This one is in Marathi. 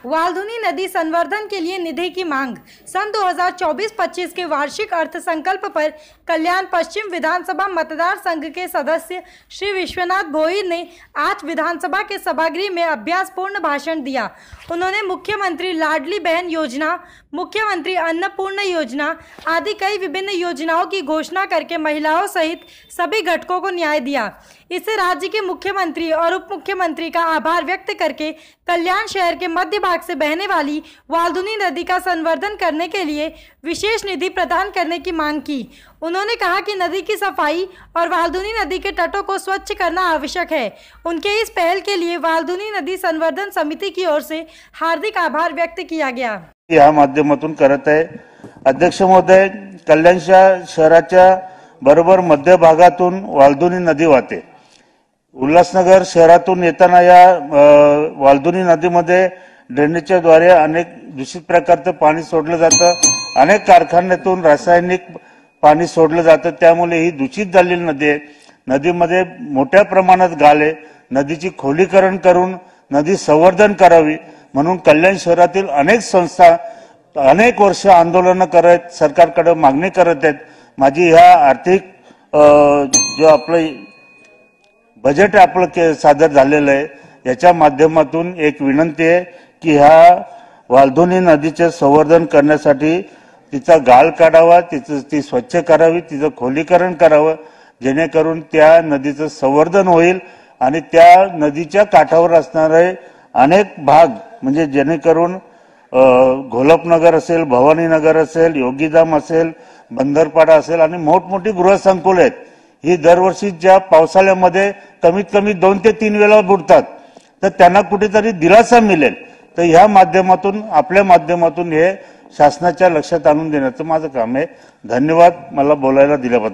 वाल्धुनी नदी संवर्धन के लिए निधि की मांग। सन 2024-25 के वार्षिक अर्थसंकल्प पर कल्याण पश्चिम विधानसभा मतदार संघ के सदस्य श्री विश्वनाथ भोईर ने आज विधानसभा के सभागृह में अभ्यासपूर्ण भाषण दिया। उन्होंने मुख्यमंत्री लाडली बहन योजना, मुख्यमंत्री अन्नपूर्णा योजना आदि कई विभिन्न योजनाओं की घोषणा करके महिलाओं सहित सभी घटकों को न्याय दिया। इससे राज्य के मुख्यमंत्री और उप मुख्यमंत्री का आभार व्यक्त करके कल्याण शहर के मध्य भाग से बहने वाली वाल्धुनी नदी का संवर्धन करने के लिए विशेष निधि प्रदान करने की मांग की। उन्होंने कहा कि नदी की सफाई और वाल्धुनी नदी के तटों को स्वच्छ करना आवश्यक है। उनके इस पहल के लिए वाल्धुनी नदी संवर्धन समिति की ओर से हार्दिक आभार व्यक्त किया गया। या माध्यमातून करत आहे। अध्यक्ष महोदय, कल्याण शहराच्या बरोबर मध्य भागातून वाल्धुनी नदी वाहते। उल्हासनगर शहरातून येताना या वाल्धुनी नदीमध्ये ड्रेनेजच्या द्वारे अनेक दूषित प्रकारचं पाणी सोडलं जातं। अनेक कारखान्यातून रासायनिक पाणी सोडलं जातं, त्यामुळे ही दूषित झालेली नदी आहे। नदीमध्ये मोठ्या प्रमाणात गाळ आहे। नदीची खोलीकरण करून नदी संवर्धन करावी म्हणून कल्याण शहरातील अनेक संस्था अनेक वर्ष आंदोलन करत सरकारकडे मागणी करत आहेत। माझी ह्या आर्थिक जो आपलं बजेट आपलं सादर झालेलं आहे याच्या माध्यमातून एक विनंती आहे की ह्या वाल्धुनी नदीचे संवर्धन करण्यासाठी तिचा गाळ काढावा, ती स्वच्छ करावी, तिचं खोलीकरण करावं, जेणेकरून त्या नदीचं संवर्धन होईल आणि त्या नदीच्या काठावर असणारे अनेक भाग म्हणजे जेणेकरून घोलपनगर असेल, भवानीनगर असेल, योगीधाम असेल, बंदरपाडा असेल आणि मोठमोठी गृहसंकुल आहेत। ही दरवर्षी ज्या पावसाळ्यामध्ये कमीत कमी 2 ते 3 वेळा बुडतात, तर त्यांना कुठेतरी दिलासा मिळेल। तर ह्या माध्यमातून आपल्या माध्यमातून हे शासनाच्या लक्षात आणून देण्याचं माझं काम आहे। धन्यवाद मला बोलायला दिल्याबद्दल।